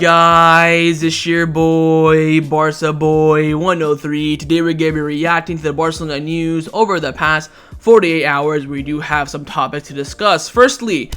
guys, it's your boy, Barca Boy 103. Today we're going to be reacting to the Barcelona news over the past 48 hours. We do have some topics to discuss. Firstly,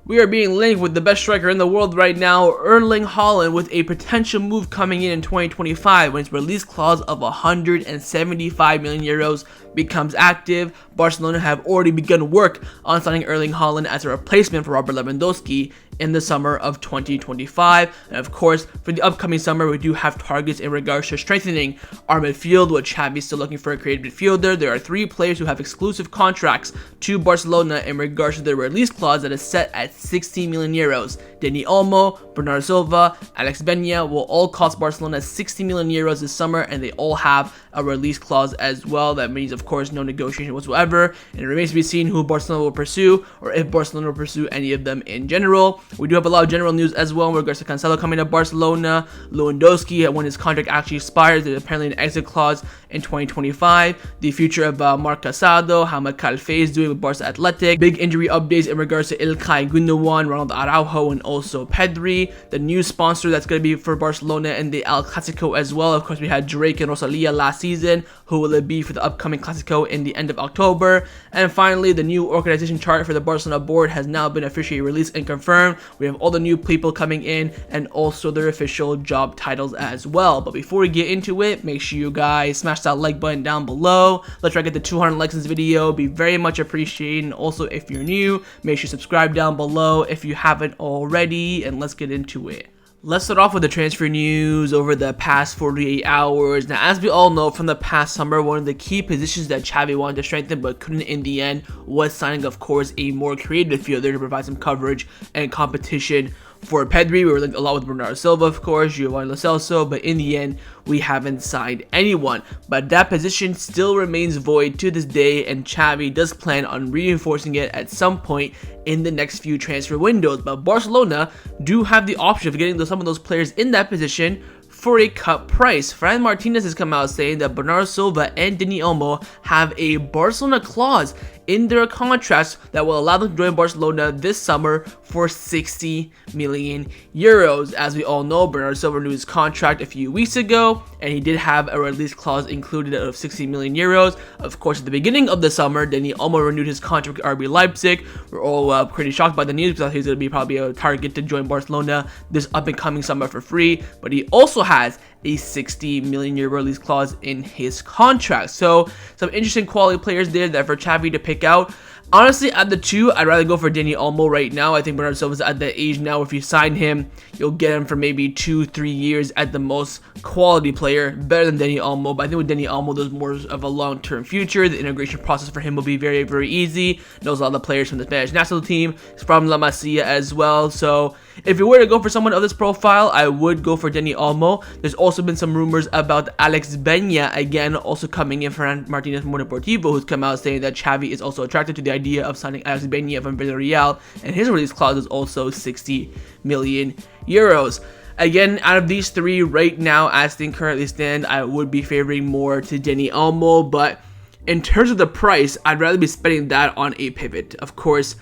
we are being linked with the best striker in the world right now, Erling Haaland, with a potential move coming in 2025 when its release clause of 175 million euros becomes active. Barcelona have already begun work on signing Erling Haaland as a replacement for Robert Lewandowski in the summer of 2025. And of course, for the upcoming summer, we do have targets in regards to strengthening our midfield, with Xavi still looking for a creative midfielder. There are 3 players who have exclusive contracts to Barcelona in regards to their release clause that is set at 60 million euros. Dani Olmo, Bernardo Silva, Alex Baena will all cost Barcelona 60 million euros this summer, and they all have a release clause as well. That means, of course, no negotiation whatsoever, and it remains to be seen who Barcelona will pursue, or if Barcelona will pursue any of them in general. We do have a lot of general news as well in regards to Cancelo coming to Barcelona, Lewandowski, when his contract actually expires. There's apparently an exit clause in 2025. The future of Marc Casado, how Mikayil Faye is doing with Barca Athletic. Big injury updates in regards to Ilkay Gundogan, Araujo, and also Pedri. The new sponsor that's going to be for Barcelona in the Clasico as well. Of course, we had Drake and Rosalia last season. Who will it be for the upcoming Clasico in the end of October? And finally, the new organization chart for the Barcelona Board has now been officially released and confirmed. We have all the new people coming in and also their official job titles as well. But before we get into it, make sure you guys smash that like button down below. Let's try to get the 200 likes in this video. Be very much appreciated. And also, if you're new, make sure you subscribe down below if you haven't already. And let's get into it. Let's start off with the transfer news over the past 48 hours. Now, as we all know from the past summer, one of the key positions that Xavi wanted to strengthen but couldn't in the end was signing, of course, a more creative midfielder to provide some coverage and competition for Pedri. We were linked a lot with Bernardo Silva, of course, Giovanni Lo Celso, but in the end, we haven't signed anyone. But that position still remains void to this day, and Xavi does plan on reinforcing it at some point in the next few transfer windows. But Barcelona do have the option of getting some of those players in that position for a cut price. Fran Martinez has come out saying that Bernardo Silva and Dani Olmo have a Barcelona clause in their contracts that will allow them to join Barcelona this summer for 60 million euros. As we all know, Bernardo Silva renewed his contract a few weeks ago, and he did have a release clause included of 60 million euros. Of course, at the beginning of the summer, Dani Olmo renewed his contract with RB Leipzig. We're all pretty shocked by the news because he's going to be probably a target to join Barcelona this up and coming summer for free, but he also has a 60 million euro release clause in his contract. So some interesting quality players there that for Xavi to pick out. Honestly, at the 2, I'd rather go for Dani Olmo right now. I think Bernardo Silva's at the age now, if you sign him, you'll get him for maybe 2-3 years at the most. Quality player, better than Dani Olmo. But I think with Dani Olmo, there's more of a long-term future. The integration process for him will be very, very easy. Knows a lot of the players from the Spanish national team. He's from La Masia as well. So if you were to go for someone of this profile, I would go for Dani Olmo. There's also been some rumors about Alex Baena, again, also coming in for Martinez from Deportivo, who's come out saying that Xavi is also attracted to the idea of signing Alex Baena from Villarreal, and his release clause is also 60 million euros. Again, out of these 3 right now, as things currently stand, I would be favoring more to Dani Olmo, but in terms of the price, I'd rather be spending that on a pivot. Of course,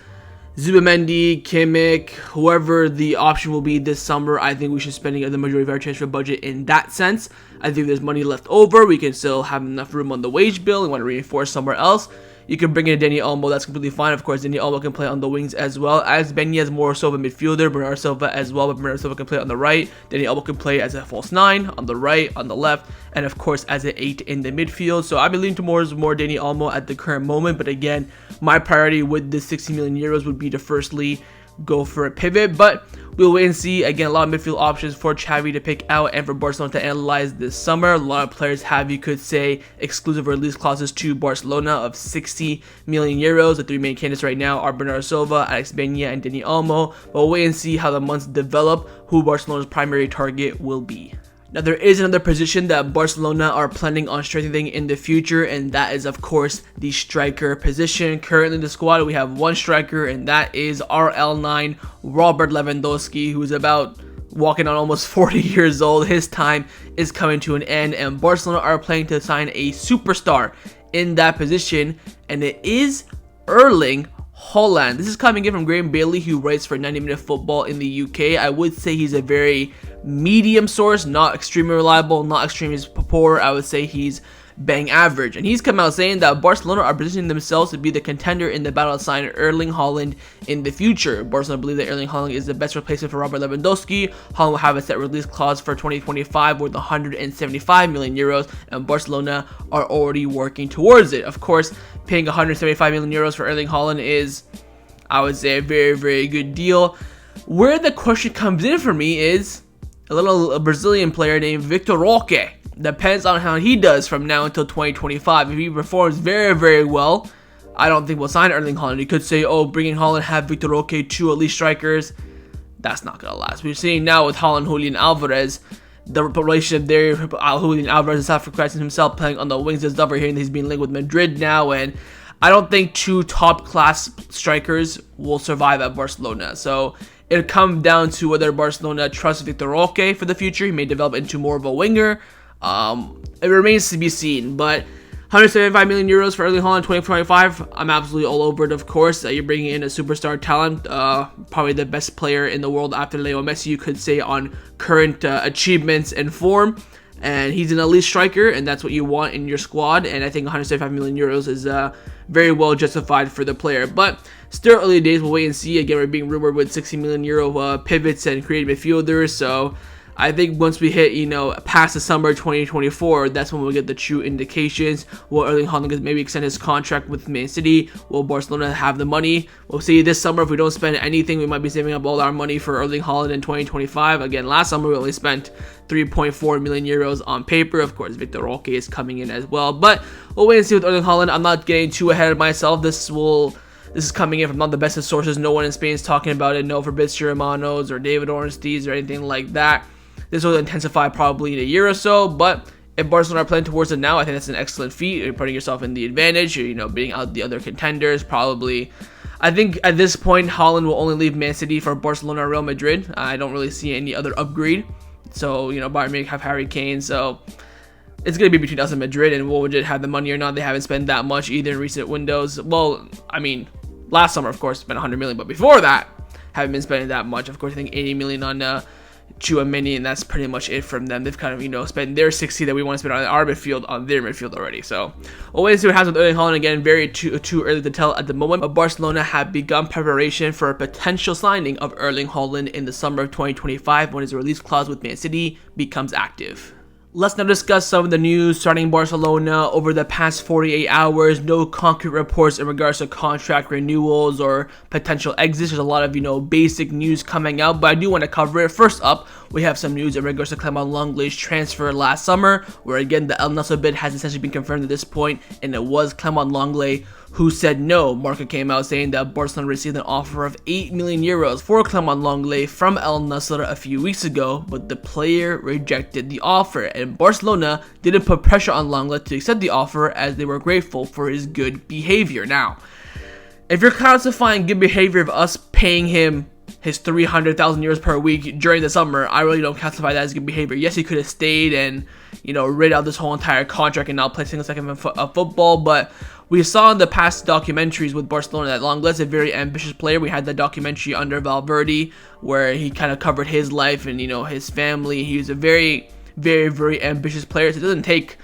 Zubimendi, Kimmich, whoever the option will be this summer, I think we should spend the majority of our transfer budget in that sense. I think there's money left over. We can still have enough room on the wage bill. We want to reinforce somewhere else. You can bring in Dani Olmo, that's completely fine. Of course, Dani Olmo can play on the wings as well. Alex Baena is more so of a midfielder, Bernardo Silva as well, but Bernardo Silva can play on the right. Dani Olmo can play as a false 9, on the right, on the left, and of course as an 8 in the midfield. So I've been leaning towards more Dani Olmo at the current moment, but again, my priority with this 60 million euros would be to firstly go for a pivot, but we'll wait and see. Again, a lot of midfield options for Xavi to pick out and for Barcelona to analyze this summer. A lot of players have, you could say, exclusive release clauses to Barcelona of 60 million euros. The 3 main candidates right now are Bernardo Silva, Alex Baena, and Dani Olmo. But we'll wait and see how the months develop, who Barcelona's primary target will be. Now, there is another position that Barcelona are planning on strengthening in the future, and that is, of course, the striker position. Currently in the squad, we have 1 striker, and that is RL9 Robert Lewandowski, who's about walking on almost 40 years old. His time is coming to an end, and Barcelona are planning to sign a superstar in that position, and it is Erling Haaland. This is coming in from Graham Bailey, who writes for 90-Minute Football in the UK. I would say he's a very medium source, not extremely reliable, not extremely poor. I would say he's bang average. And he's come out saying that Barcelona are positioning themselves to be the contender in the battle to sign Erling Haaland in the future. Barcelona believe that Erling Haaland is the best replacement for Robert Lewandowski. Haaland will have a set release clause for 2025 worth 175 million euros, and Barcelona are already working towards it. Of course, paying 175 million euros for Erling Haaland is, I would say, a very, very good deal. Where the question comes in for me is a Brazilian player named Victor Roque. Depends on how he does from now until 2025. If he performs very, very well, I don't think we'll sign Erling Haaland. You could say, oh, bring in Haaland, have Victor Roque, 2 elite strikers. That's not going to last. We're seeing now with Haaland, Julian Alvarez, the relationship there. Julian Alvarez is sacrificing himself, playing on the wings and stuff. We're hearing that he's being linked with Madrid now, and I don't think 2 top-class strikers will survive at Barcelona. So it'll come down to whether Barcelona trusts Victor Roque for the future. He may develop into more of a winger. It remains to be seen, but 175 million euros for Erling Haaland 2025, I'm absolutely all over it. Of course, you're bringing in a superstar talent, probably the best player in the world after Leo Messi, you could say, on current achievements and form, and he's an elite striker, and that's what you want in your squad. And I think 175 million euros is very well justified for the player, but still early days. We'll wait and see. Again, we're being rumored with 60 million euro pivots and creative midfielders, so I think once we hit, past the summer 2024, that's when we'll get the true indications. Will Erling Haaland maybe extend his contract with Man City? Will Barcelona have the money? We'll see this summer. If we don't spend anything, we might be saving up all our money for Erling Haaland in 2025. Again, last summer we only spent 3.4 million euros on paper. Of course, Victor Roque is coming in as well. But we'll wait and see with Erling Haaland. I'm not getting too ahead of myself. This is coming in from not the best of sources. No one in Spain is talking about it. No Fabrizio Romano's or David Ornsteins or anything like that. This will intensify probably in a year or so, but if Barcelona are playing towards it now, I think that's an excellent feat. You're putting yourself in the advantage, beating out the other contenders, probably. I think at this point, Haaland will only leave Man City for Barcelona or Real Madrid. I don't really see any other upgrade. So, Bayern Munich have Harry Kane, so it's going to be between us and Madrid, and will Madrid have the money or not? They haven't spent that much either in recent windows. Well, I mean, last summer, of course, spent 100 million, but before that, haven't been spending that much. Of course, I think 80 million on Alemany, and that's pretty much it from them. They've kind of, spent their 60 that we want to spend on our midfield on their midfield already. So we'll wait and see what happens with Erling Haaland. Again, very too early to tell at the moment, but Barcelona have begun preparation for a potential signing of Erling Haaland in the summer of 2025 when his release clause with Man City becomes active. Let's now discuss some of the news surrounding Barcelona over the past 48 hours. No concrete reports in regards to contract renewals or potential exits. There's a lot of, basic news coming out, but I do want to cover it. First up, we have some news in regards to Clement Lenglet's transfer last summer, where again, the El Nassr bid has essentially been confirmed at this point, and it was Clement Lenglet who said no. Marca came out saying that Barcelona received an offer of 8 million euros for Clement Lenglet from El Nassr a few weeks ago, but the player rejected the offer, and Barcelona didn't put pressure on Lenglet to accept the offer as they were grateful for his good behavior. Now, if you're classifying good behavior of us paying him his 300,000 euros per week during the summer, I really don't classify that as good behavior. Yes, he could have stayed and, rid out this whole entire contract and not play single second of football, but we saw in the past documentaries with Barcelona that Lenglet's a very ambitious player. We had that documentary under Valverde where he kind of covered his life and, his family. He was a very, very, very ambitious player. So it doesn't take,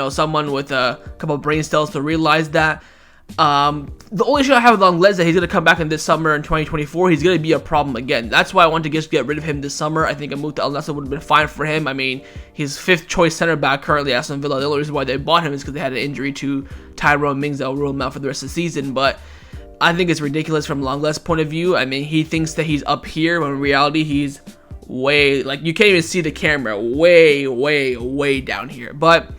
someone with a couple of brain cells to realize that. The only issue I have with Lenglet is that he's going to come back in this summer in 2024. He's going to be a problem again. That's why I want to just get rid of him this summer. I think a move to El Nassr would have been fine for him. I mean, he's 5th choice center back currently at Aston Villa. The only reason why they bought him is because they had an injury to Tyrone Mings that will rule him out for the rest of the season. But I think it's ridiculous from Lenglet's point of view. I mean, he thinks that he's up here when in reality he's way, you can't even see the camera, way, way, way down here. But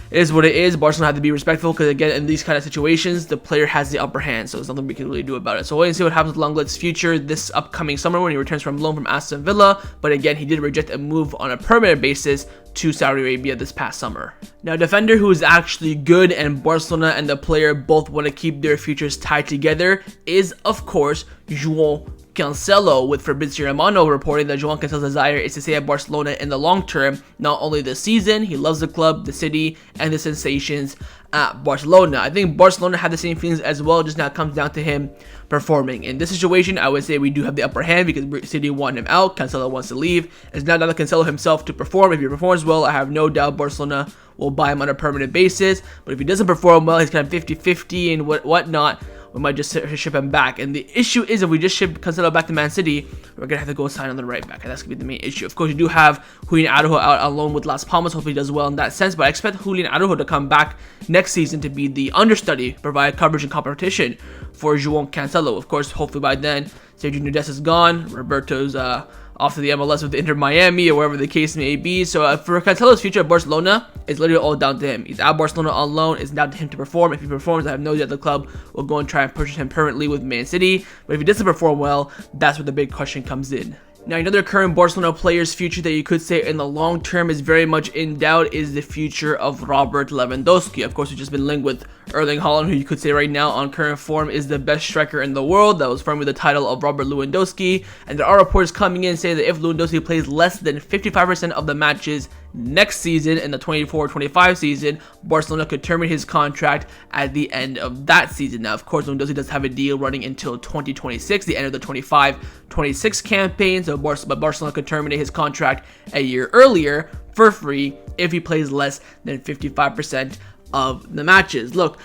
it is what it is. Barcelona have to be respectful because, again, in these kind of situations, the player has the upper hand, so there's nothing we can really do about it. So wait and see what happens with Lenglet's future this upcoming summer when he returns from loan from Aston Villa. But again, he did reject a move on a permanent basis to Saudi Arabia this past summer. Now, a defender who is actually good and Barcelona and the player both want to keep their futures tied together is, of course, Joao Cancelo, with Fabrizio Romano reporting that Joao Cancelo's desire is to stay at Barcelona in the long term, not only this season. He loves the club, the city, and the sensations at Barcelona. I think Barcelona had the same feelings as well, just now it comes down to him performing. In this situation, I would say we do have the upper hand because City want him out, Cancelo wants to leave. It's now down to Cancelo himself to perform. If he performs well, I have no doubt Barcelona will buy him on a permanent basis, but if he doesn't perform well, he's kind of 50-50 and whatnot, we might just ship him back. And the issue is, if we just ship Cancelo back to Man City, we're gonna have to go sign on the right back, and that's gonna be the main issue. Of course, you do have Julian Araujo out on loan with Las Palmas. Hopefully, he does well in that sense. But I expect Julian Araujo to come back next season to be the understudy, provide coverage and competition for Joao Cancelo. Of course, hopefully by then, Sergio Nunez is gone. Roberto's off to the MLS with Inter Miami or wherever the case may be. So for Cancelo's future at Barcelona, it's literally all down to him. He's at Barcelona on loan. It's down to him to perform. If he performs, I have no doubt the club will go and try and purchase him permanently with Man City. But if he doesn't perform well, that's where the big question comes in. Now, another current Barcelona player's future that you could say in the long term is very much in doubt is the future of Robert Lewandowski. Of course, he's just been linked with Erling Haaland, who you could say right now on current form is the best striker in the world. That was firm with the title of Robert Lewandowski. And there are reports coming in saying that if Lewandowski plays less than 55% of the matches next season, in the 24-25 season, Barcelona could terminate his contract at the end of that season. Now, of course, Lewandowski does have a deal running until 2026, the end of the 25-26 campaign. So, but Barcelona could terminate his contract a year earlier for free if he plays less than 55% of the matches. Look,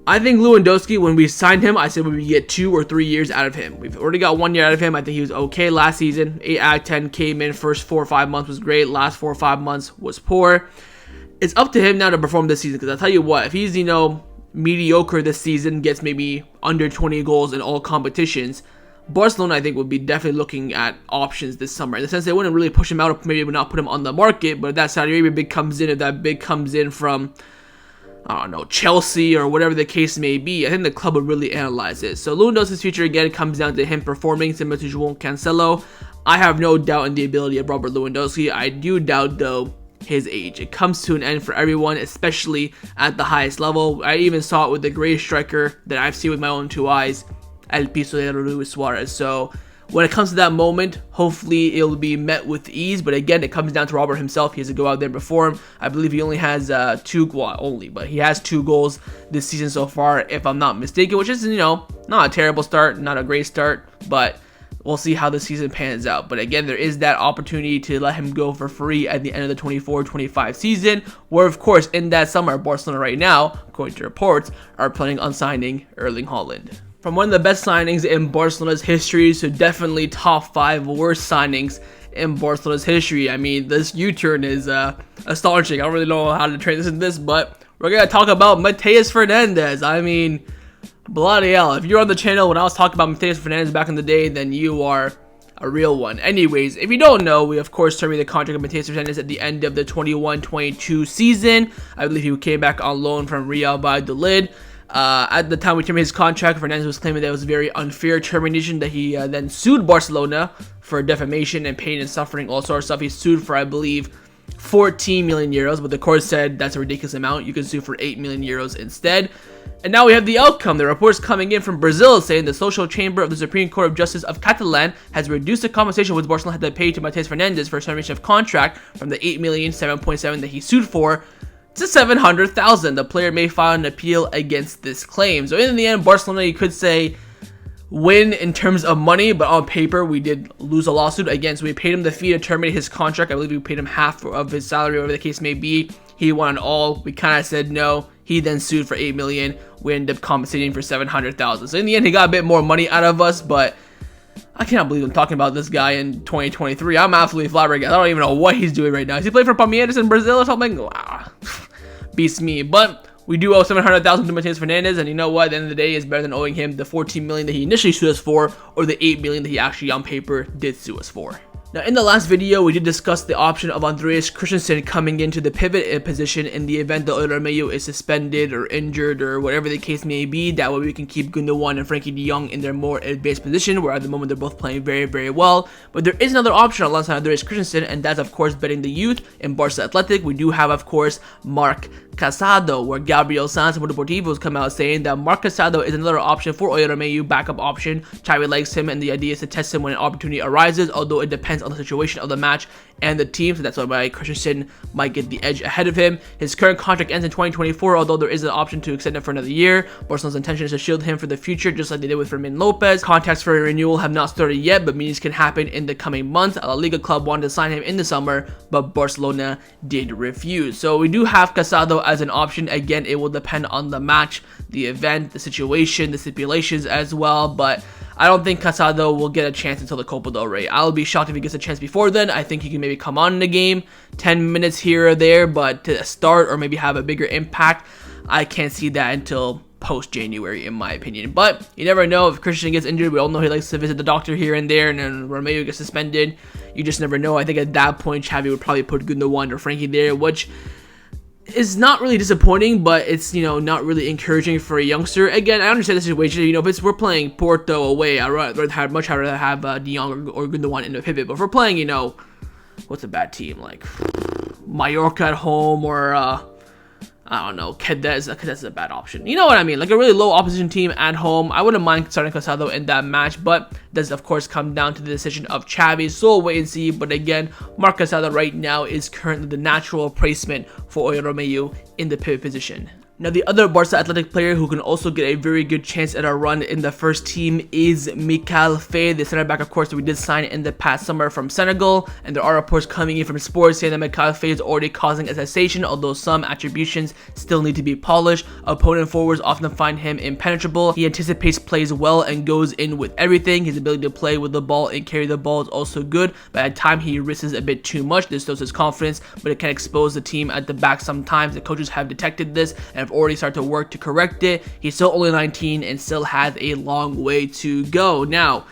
I think Lewandowski, when we signed him, I said we would get 2 or 3 years out of him. We've already got 1 year out of him. I think he was okay last season. 8 out of 10 came in. First 4 or 5 months was great. Last 4 or 5 months was poor. It's up to him now to perform this season, because I'll tell you what, if he's, mediocre this season, gets maybe under 20 goals in all competitions, Barcelona, I think, would be definitely looking at options this summer. In the sense they wouldn't really push him out, or maybe would not put him on the market, but if that Saudi Arabia bid comes in, if that bid comes in from, I don't know, Chelsea or whatever the case may be, I think the club would really analyze it. So Lewandowski's future, again, comes down to him performing, similar to Joao Cancelo. I have no doubt in the ability of Robert Lewandowski. I do doubt, though, his age. It comes to an end for everyone, especially at the highest level. I even saw it with the greatest striker that I've seen with my own 2 eyes, El Piso de Luis Suarez. So when it comes to that moment, hopefully it'll be met with ease. But again, it comes down to Robert himself. He has to go out there and perform. I believe he only has he has 2 goals this season so far, if I'm not mistaken, which is, not a terrible start, not a great start, but we'll see how the season pans out. But again, there is that opportunity to let him go for free at the end of the 24-25 season, where, of course, in that summer, Barcelona right now, according to reports, are planning on signing Erling Haaland. From one of the best signings in Barcelona's history to definitely top 5 worst signings in Barcelona's history. I mean, this U-turn is astonishing. I don't really know how to transition this, but we're going to talk about Matheus Fernandes. I mean, bloody hell. If you're on the channel when I was talking about Matheus Fernandes back in the day, then you are a real one. Anyways, if you don't know, we of course terminated the contract of Matheus Fernandes at the end of the 21-22 season. I believe he came back on loan from Real Valladolid. At the time we terminated his contract, Fernandes was claiming that it was a very unfair termination, that he then sued Barcelona for defamation and pain and suffering, all sorts of stuff. He sued for, I believe, 14 million euros, but the court said that's a ridiculous amount. You can sue for 8 million euros instead. And now we have the outcome. The reports coming in from Brazil saying the social chamber of the Supreme Court of Justice of Catalan has reduced the compensation which Barcelona had to pay to Matheus Fernandes for termination of contract from the 8 million, 7.7 that he sued for, to 700,000. The player may file an appeal against this claim. So in the end, Barcelona, you could say, win in terms of money, but on paper we did lose a lawsuit. Again, so we paid him the fee to terminate his contract. I believe we paid him half of his salary, whatever the case may be. He won all. We kind of said no. He then sued for 8 million. We ended up compensating for 700,000. So in the end, he got a bit more money out of us, but I cannot believe I'm talking about this guy in 2023. I'm absolutely flabbergasted. I don't even know what he's doing right now. Is he playing for Palmeiras in Brazil or something? Wow. Beats me. But we do owe 700,000 to Matheus Fernandes, and you know what? At the end of the day, it's better than owing him the 14 million that he initially sued us for, or the 8 million that he actually on paper did sue us for. Now, in the last video, we did discuss the option of Andreas Christensen coming into the pivot position in the event that Alemany is suspended or injured or whatever the case may be. That way we can keep Gundogan and Frankie de Jong in their more advanced position, where at the moment they're both playing very, very well. But there is another option alongside Andreas Christensen, and that's, of course, betting the youth in Barca Athletic. We do have, of course, Marc Casado, where Gabriel Sanz from Deportivo has come out saying that Marc Casado is another option for Alemany, backup option. Xavi likes him, and the idea is to test him when an opportunity arises, although it depends on the situation of the match and the team, so that's why Christensen might get the edge ahead of him. His current contract ends in 2024, although there is an option to extend it for another year. Barcelona's intention is to shield him for the future, just like they did with Fermin Lopez. Contacts for a renewal have not started yet, but meetings can happen in the coming months. A La Liga club wanted to sign him in the summer, but Barcelona did refuse. So we do have Casado as an option. Again, it will depend on the match, the event, the situation, the stipulations as well, but I don't think Casado will get a chance until the Copa del Rey. I'll be shocked if he gets a chance before then. I think he can maybe come on in the game, 10 minutes here or there, but to start or maybe have a bigger impact, I can't see that until post-January, in my opinion. But you never know. If Christian gets injured, we all know he likes to visit the doctor here and there, and then Romeo gets suspended. You just never know. I think at that point, Xavi would probably put Gundogan or Frankie there, which is not really disappointing, but it's, not really encouraging for a youngster. Again, I understand the situation. If we're playing Porto away, I'd much rather have De Jong or Gundogan in the pivot. But if we're playing, what's a bad team, like Mallorca at home, or I don't know, Cadiz is a bad option. You know what I mean? Like a really low opposition team at home. I wouldn't mind starting Casado in that match, but does of course come down to the decision of Xavi. So we'll wait and see. But again, Marc Casado right now is currently the natural replacement for Romeo in the pivot position. Now, the other Barca Athletic player who can also get a very good chance at a run in the first team is Mikayil Faye, the center back, of course, that we did sign in the past summer from Senegal. And there are reports coming in from sports saying that Mikayil Faye is already causing a sensation, although some attributions still need to be polished. Opponent forwards often find him impenetrable. He anticipates plays well and goes in with everything. His ability to play with the ball and carry the ball is also good, but at times he risks a bit too much. This shows his confidence, but it can expose the team at the back sometimes. The coaches have detected this and have already started to work to correct it. He's still only 19 and still has a long way to go. Now,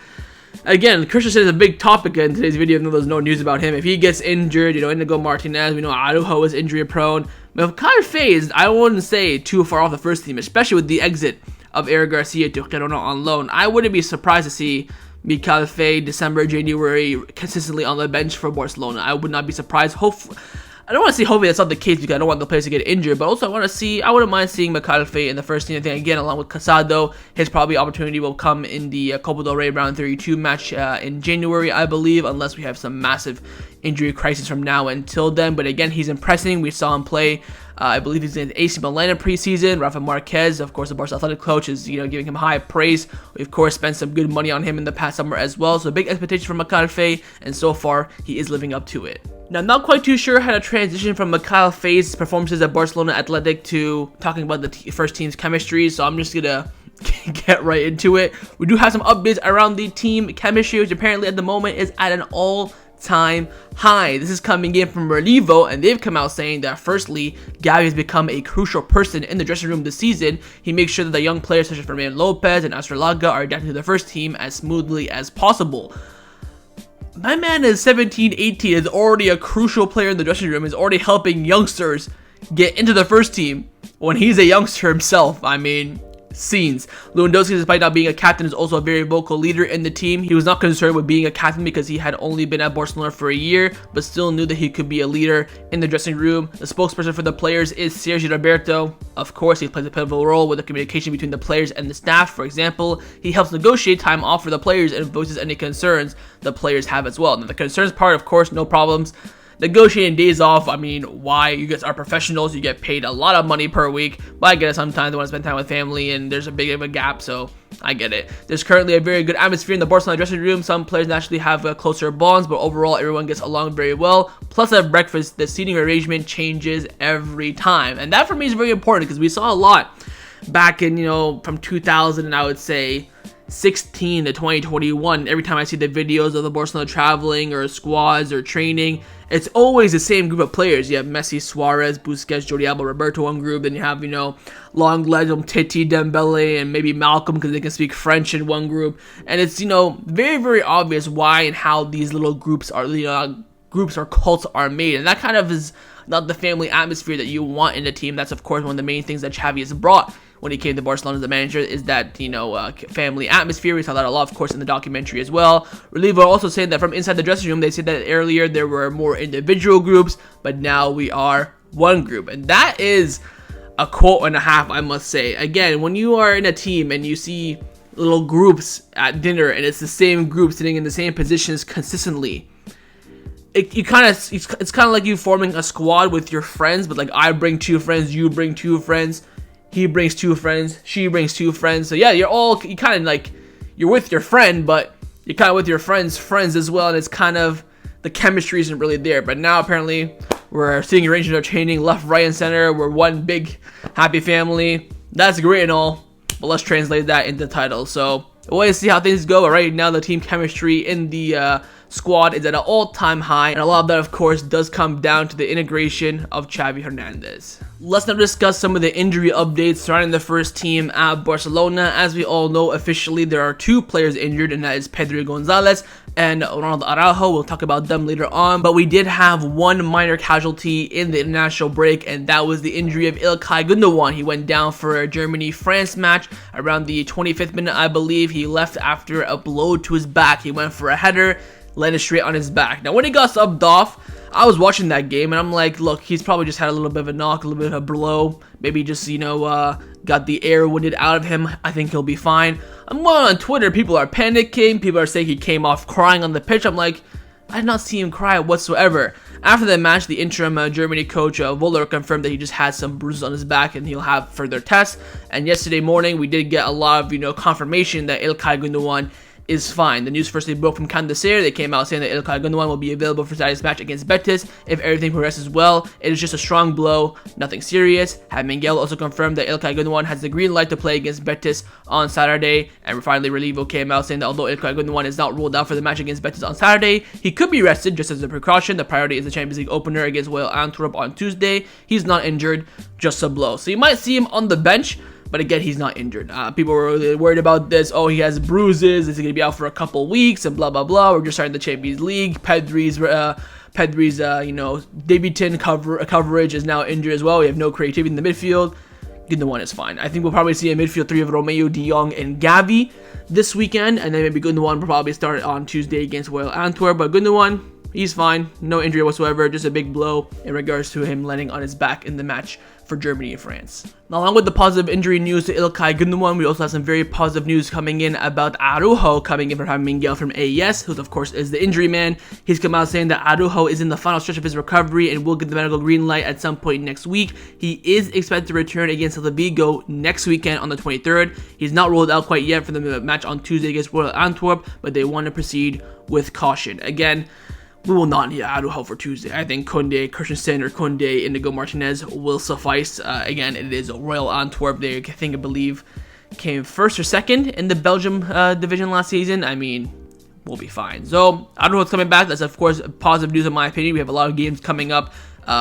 again, Christensen is a big topic in today's video, even though there's no news about him. If he gets injured, Inigo Martinez, we know Araujo is injury prone. But Mikayil Faye is, I wouldn't say, too far off the first team, especially with the exit of Eric Garcia to Girona on loan. I wouldn't be surprised to see Mikayil Faye December, January consistently on the bench for Barcelona. I would not be surprised. I don't want to see, hopefully that's not the case, because I don't want the players to get injured, but also I wouldn't mind seeing Mikayil Faye in the first team. I think, again, along with Casado, his probably opportunity will come in the Copa del Rey round 32 match in January, I believe, unless we have some massive injury crisis from now until then. But again, he's impressing. We saw him play, I believe he's in AC Milan in preseason. Rafa Marquez, of course, the Barca Athletic coach, is giving him high praise. We, of course, spent some good money on him in the past summer as well, so big expectation from Mikayil Faye, and so far, he is living up to it. Now, I'm not quite too sure how to transition from Mikayil Faye's performances at Barcelona Athletic to talking about the first team's chemistry, so I'm just gonna get right into it. We do have some updates around the team chemistry, which apparently at the moment is at an all-time high. This is coming in from Relevo, and they've come out saying that firstly, Xavi has become a crucial person in the dressing room this season. He makes sure that the young players such as Fermin Lopez and Astralaga are adapted to the first team as smoothly as possible. My man is 17, 18, is already a crucial player in the dressing room, is already helping youngsters get into the first team when he's a youngster himself. I mean, scenes. Lewandowski, despite not being a captain, is also a very vocal leader in the team. He was not concerned with being a captain because he had only been at Barcelona for a year, but still knew that he could be a leader in the dressing room. The spokesperson for the players is Sergio Roberto. Of course, he plays a pivotal role with the communication between the players and the staff. For example, he helps negotiate time off for the players and voices any concerns the players have as well. Now, the concerns part, of course, no problems. Negotiating days off, I mean, why? You guys are professionals, you get paid a lot of money per week, but I get it, sometimes they want to spend time with family and there's a big of a gap, so I get it. There's currently a very good atmosphere in the Barcelona dressing room. Some players naturally have closer bonds, but overall everyone gets along very well. Plus at breakfast, the seating arrangement changes every time, and that for me is very important because we saw a lot back in, from 2000 and I would say 16 to 2021. Every time I see the videos of the Barcelona traveling or squads or training, it's always the same group of players. You have Messi, Suarez, Busquets, Jordi, Alba, Roberto one group. Then you have, long legs, Titi, Dembele, and maybe Malcolm because they can speak French in one group. And it's, very, very obvious why and how these little groups are, groups or cults are made. And that kind of is not the family atmosphere that you want in a team. That's, of course, one of the main things that Xavi has brought when he came to Barcelona as the manager, is that, family atmosphere. We saw that a lot, of course, in the documentary as well. Relevo also saying that from inside the dressing room, they said that earlier there were more individual groups, but now we are one group. And that is a quote and a half, I must say. Again, when you are in a team and you see little groups at dinner and it's the same group sitting in the same positions consistently, it's kind of like you forming a squad with your friends, but like I bring 2 friends, you bring 2 friends, he brings 2 friends, she brings 2 friends. So yeah, you kind of like, you're with your friend, but you're kind of with your friends as well, and it's kind of, the chemistry isn't really there. But now apparently we're seeing arrangements are changing left, right, and center. We're one big happy family. That's great and all, but let's translate that into titles. So we'll wait to see how things go. But right now the team chemistry in the squad is at an all-time high, and a lot of that of course does come down to the integration of Xavi Hernandez. Let's now discuss some of the injury updates surrounding the first team at Barcelona. As we all know, officially there are 2 players injured, and that is Pedri Gonzalez and Ronald Araujo. We'll talk about them later on, but we did have one minor casualty in the international break, and that was the injury of Ilkay Gundogan. He went down for a Germany-France match around the 25th minute, I believe. He left after a blow to his back. He went for a header, landed straight on his back. Now when he got subbed off, I was watching that game and I'm like, look, he's probably just had a little bit of a knock, a little bit of a blow, maybe just, got the air winded out of him. I think he'll be fine. I'm on Twitter, people are panicking, people are saying he came off crying on the pitch. I'm like, I did not see him cry whatsoever. After the match, the interim Germany coach Voller confirmed that he just had some bruises on his back and he'll have further tests. And yesterday morning, we did get a lot of confirmation that Ilkay Gundogan is fine. The news firstly broke from Candacer. They came out saying that Ilkay Gundogan will be available for Saturday's match against Betis if everything progresses well. It is just a strong blow, nothing serious. Miguel also confirmed that Ilkay Gundogan has the green light to play against Betis on Saturday. And finally, Relevo came out saying that although Ilkay Gundogan is not ruled out for the match against Betis on Saturday, he could be rested just as a precaution. The priority is the Champions League opener against Royal Antwerp on Tuesday. He's not injured, just a blow. So you might see him on the bench, but again, he's not injured. People were really worried about this. Oh, he has bruises. Is he going to be out for a couple weeks? And blah, blah, blah. We're just starting the Champions League. Pedri's debutant coverage is now injured as well. We have no creativity in the midfield. Gundogan is fine. I think we'll probably see a midfield 3 of Romeo, De Jong, and Gavi this weekend. And then maybe Gundogan will probably start on Tuesday against Royal Antwerp. But Gundogan, he's fine. No injury whatsoever. Just a big blow in regards to him landing on his back in the match for Germany and France. Now, along with the positive injury news to Ilkay Gundogan, we also have some very positive news coming in about Araujo coming in from Miguel from AES, who of course is the injury man. He's come out saying that Araujo is in the final stretch of his recovery and will get the medical green light at some point next week. He is expected to return against Celta Vigo next weekend on the 23rd. He's not ruled out quite yet for the match on Tuesday against Royal Antwerp, but they want to proceed with caution. Again, we will not need Araujo for Tuesday. I think Koundé, Christensen, or Koundé, Indigo Martinez will suffice. Again, it is Royal Antwerp. They, I believe, came first or second in the Belgium division last season. I mean, we'll be fine. So, Araujo's coming back. That's, of course, positive news in my opinion. We have a lot of games coming up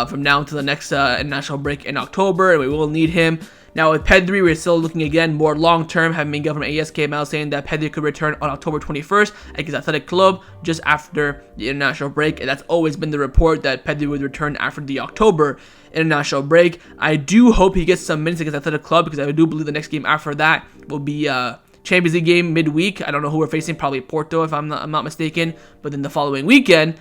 from now until the next international break in October, and we will need him. Now with Pedri, we're still looking again more long-term. Having Miguel from AS came out saying that Pedri could return on October 21st against Athletic Club just after the international break. And that's always been the report that Pedri would return after the October international break. I do hope he gets some minutes against Athletic Club because I do believe the next game after that will be a Champions League game midweek. I don't know who we're facing, probably Porto if I'm not mistaken. But then the following weekend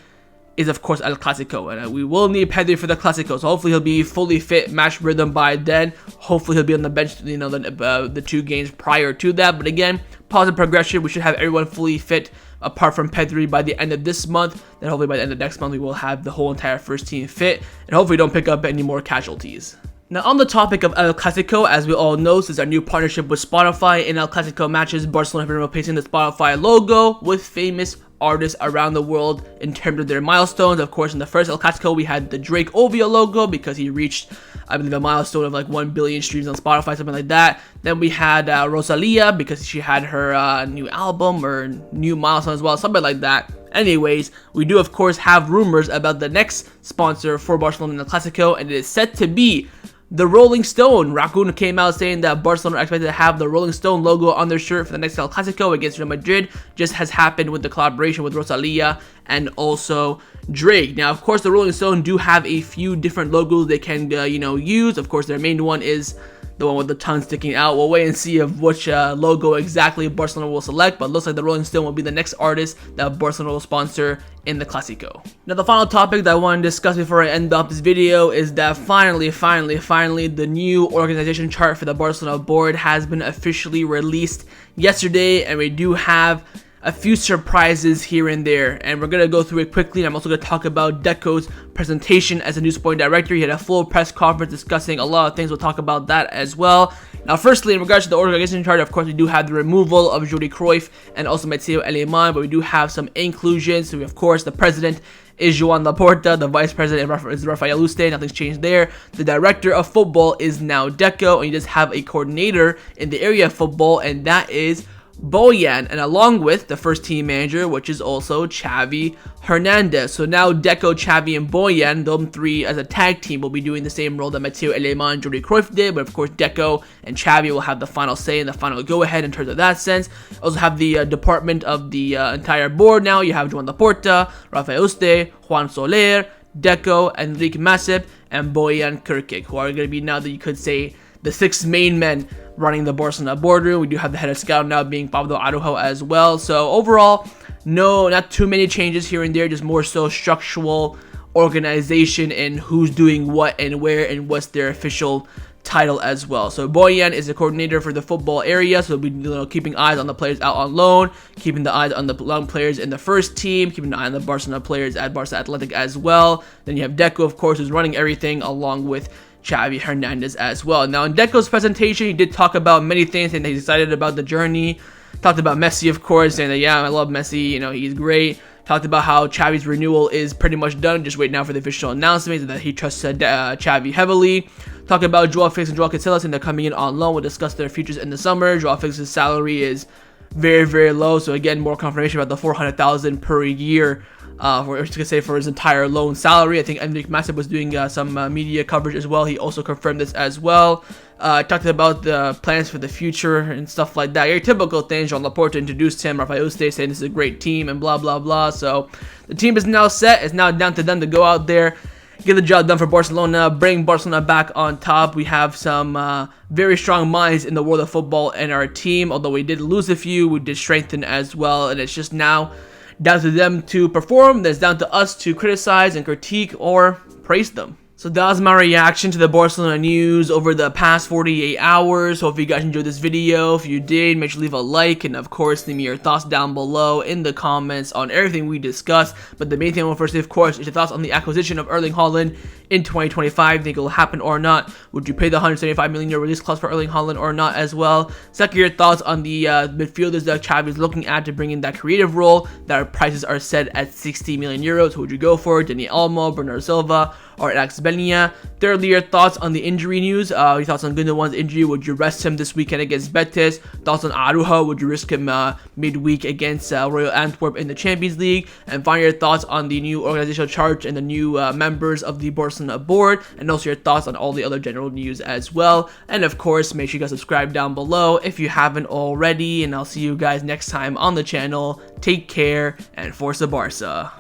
is of course El Clasico, and we will need Pedri for the Clasico, so hopefully he'll be fully fit, match rhythm by then. Hopefully he'll be on the bench, the 2 games prior to that. But again, positive progression. We should have everyone fully fit apart from Pedri by the end of this month. Then hopefully by the end of next month we will have the whole entire first team fit, and hopefully don't pick up any more casualties. Now, on the topic of El Clasico, as we all know, since our new partnership with Spotify, in El Clasico matches, Barcelona have been replacing the Spotify logo with famous artists around the world in terms of their milestones. Of course, in the first El Clasico, we had the Drake Ovia logo because he reached, I believe, a milestone of like 1 billion streams on Spotify, something like that. Then we had Rosalia because she had her new album or new milestone as well, something like that. Anyways, we do of course have rumors about the next sponsor for Barcelona in El Clasico, and it is set to be the Rolling Stone. Raccoon came out saying that Barcelona are expected to have the Rolling Stone logo on their shirt for the next El Clasico against Real Madrid, just has happened with the collaboration with Rosalia and also Drake. Now, of course, the Rolling Stone do have a few different logos they can, use. Of course, their main one is the one with the tongue sticking out. We'll wait and see of which logo exactly Barcelona will select, but it looks like the Rolling Stone will be the next artist that Barcelona will sponsor in the Clasico. Now, the final topic that I want to discuss before I end up this video is that finally, the new organization chart for the Barcelona board has been officially released yesterday, and we do have a few surprises here and there, and we're going to go through it quickly. And I'm also going to talk about Deco's presentation as a new sporting director. He had a full press conference discussing a lot of things. We'll talk about that as well. Now, firstly, in regards to the organization chart, of course, we do have the removal of Jordi, Cruyff, and also Mateu, Alemany, but we do have some inclusions. So, of course, the president is Joan Laporta, the vice president is Rafael Yuste, nothing's changed there. The director of football is now Deco, and you just have a coordinator in the area of football, and that is Bojan, and along with the first team manager, which is also Xavi Hernandez. So now Deco, Xavi, and Bojan, them three as a tag team, will be doing the same role that Mateu, Alemany, and Jordi, Cruyff did, but of course Deco and Xavi will have the final say and the final go-ahead in terms of that sense. Also have the department of the entire board now. You have Joan Laporta, Rafael Yuste, Juan Soler, Deco, Enrique Masip, and Bojan Krkic, who are going to be, now that you could say, the 6 main men running the Barcelona boardroom. We do have the head of scout now being Pablo Araujo as well. So overall, no, not too many changes here and there, just more so structural organization and who's doing what and where and what's their official title as well. So Bojan is the coordinator for the football area, so we'll be keeping eyes on the players out on loan, keeping the eyes on the young players in the first team, keeping an eye on the Barcelona players at Barca Athletic as well. Then you have Deco, of course, who's running everything, along with Xavi Hernandez as well. Now, in Deco's presentation, he did talk about many things, and he's excited about the journey. Talked about Messi, of course, saying that, yeah, I love Messi, you know, he's great. Talked about how Xavi's renewal is pretty much done, just wait now for the official announcement, and that he trusts Xavi heavily. Talk about Joao Felix and Joao Cancelo, and they're coming in on loan. We'll discuss their futures in the summer. Joao Felix's salary is very, very low, so again, more confirmation about the $400,000 per year for his entire loan salary. I think Enrique Masip was doing some media coverage as well. He also confirmed this as well. Talked about the plans for the future and stuff like that. Your typical things. Joan Laporta introduced him, Rafael Yuste saying this is a great team and blah blah blah. So the team is now set. It's now down to them to go out there, get the job done for Barcelona, bring Barcelona back on top. We have some very strong minds in the world of football in our team. Although we did lose a few, we did strengthen as well, and it's just now down to them to perform. Then it's down to us to criticize and critique or praise them. So that was my reaction to the Barcelona news over the past 48 hours. Hope you guys enjoyed this video. If you did, make sure to leave a like, and of course, leave me your thoughts down below in the comments on everything we discussed. But the main thing I want first, of course, is your thoughts on the acquisition of Erling Haaland in 2025. Think it will happen or not? Would you pay the €175 million release clause for Erling Haaland or not as well? Second, your thoughts on the midfielders that Xavi is looking at to bring in that creative role. That prices are set at €60 million. Who would you go for? Dani Olmo, Bernardo Silva, or Alex Baena? Thirdly, your thoughts on the injury news. Your thoughts on Gundogan's injury. Would you rest him this weekend against Betis? Thoughts on Araujo. Would you risk him midweek against Royal Antwerp in the Champions League? And finally, your thoughts on the new organizational chart and the new members of the Barcelona board. And also your thoughts on all the other general news as well. And of course, make sure you guys subscribe down below if you haven't already. And I'll see you guys next time on the channel. Take care and Forza Barca.